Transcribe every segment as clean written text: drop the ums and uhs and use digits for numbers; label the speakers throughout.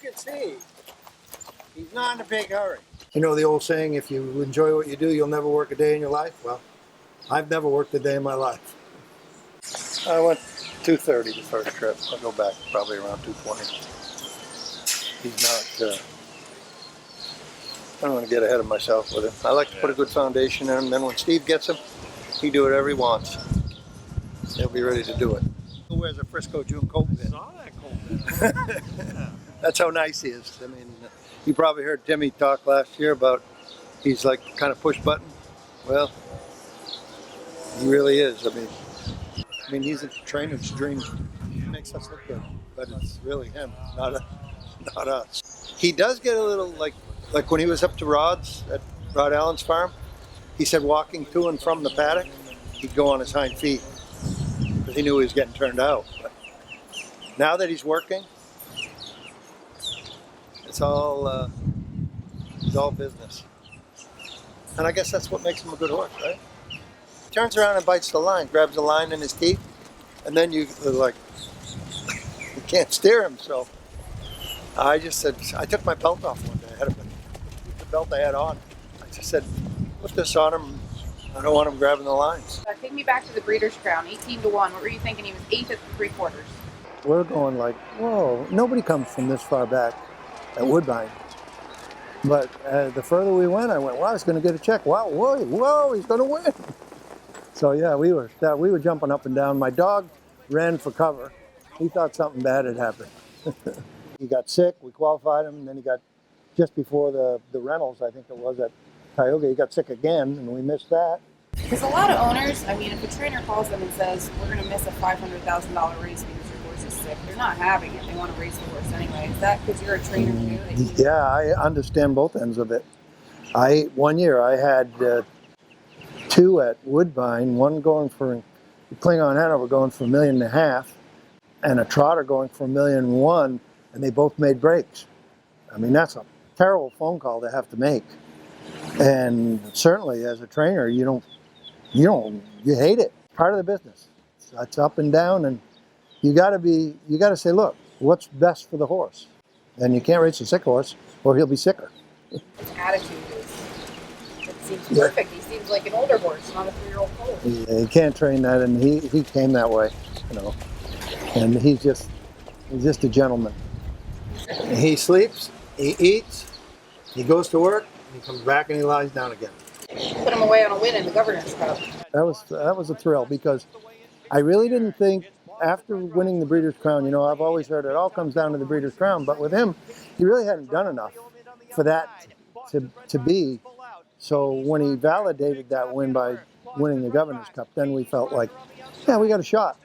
Speaker 1: can see, he's not in a big hurry.
Speaker 2: You know the old saying, if you enjoy what you do, you'll never work a day in your life? Well, I've never worked a day in my life. I went 2:30 the first trip. I'll go back probably around 2:20. He's not, I don't want to get ahead of myself with him. I like to put a good foundation in him, then when Steve gets him, he do whatever he wants. He'll be ready to do it. Who wears a Frisco June Colt pin?
Speaker 3: I saw that Colt pin. Yeah.
Speaker 2: That's how nice he is. I mean, you probably heard Timmy talk last year about he's like kind of push button. Well, he really is. I mean, he's a trainer's dream. He makes us look good, but it's really him, not us. He does get a little like when he was up to Rod's at Rod Allen's farm. He said walking to and from the paddock, he'd go on his hind feet because he knew he was getting turned out. But now that he's working, it's all business. And I guess that's what makes him a good horse, right? He turns around and bites the line, grabs the line in his teeth, and then you can't steer him. So I just said, I took my belt off one day. I had the belt I had on. I just said, put this on him. I don't want him grabbing the lines.
Speaker 4: Take me back to the Breeders' Crown, 18-1. What were you thinking? He was 8 at 3/4.
Speaker 2: We're going like, whoa, nobody comes from this far back at Woodbine. But the further we went, I went, wow, he's going to get a check. Wow, whoa, he's going to win. So yeah, we were jumping up and down. My dog ran for cover. He thought something bad had happened. He got sick. We qualified him, and then he got, just before the Reynolds, I think it was, at Tioga, he got sick again, and we missed that.
Speaker 4: Because a lot of owners, I mean, if a trainer calls them and says, we're going to miss a $500,000 race because your horse is sick, they're not having it. They want to race the horse anyway. Is that because you're a trainer too?
Speaker 2: Yeah, I understand both ends of it. One year I had 2 at Woodbine, one going for, Klingon Hanover going for $1.5 million, and a trotter going for $1.1 million, and they both made breaks. I mean, that's a terrible phone call to have to make. And certainly as a trainer, you hate it. Part of the business. It's up and down, and you got to say, look, what's best for the horse? And you can't race a sick horse, or he'll be sicker.
Speaker 4: His attitude seems perfect. He seems like an older horse, not a 3-year-old colt.
Speaker 2: Yeah, you can't train that, and he came that way, you know. And he's just a gentleman. He sleeps, he eats, he goes to work, he comes back and he lies down again.
Speaker 4: Put him away on a win in the Governor's Cup.
Speaker 2: That was a thrill, because I really didn't think, after winning the Breeders' Crown, you know, I've always heard it all comes down to the Breeders' Crown, but with him, he really hadn't done enough for that to be. So when he validated that win by winning the Governor's Cup, then we felt like, yeah, we got a shot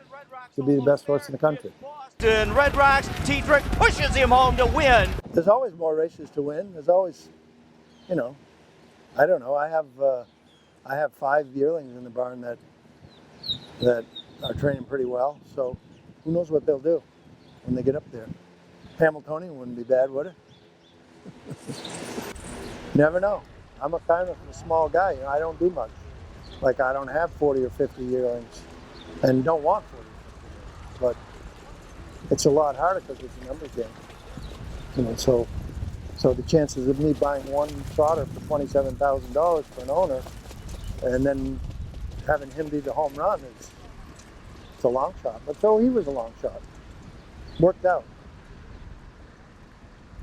Speaker 2: to be the best horse in the country.
Speaker 3: Red Rocks, T-Trick pushes him home to win.
Speaker 2: There's always more races to win. There's always, you know, I don't know. I have 5 yearlings in the barn that are training pretty well. So who knows what they'll do when they get up there. Hamiltonian wouldn't be bad, would it? Never know. I'm a kind of a small guy. You know, I don't do much. Like, I don't have 40 or 50 yearlings and don't want 40 or 50 yearlings. But it's a lot harder because it's a numbers game. You know, so the chances of me buying one trotter for $27,000 for an owner and then having him be the home run it's a long shot. But so he was a long shot. Worked out.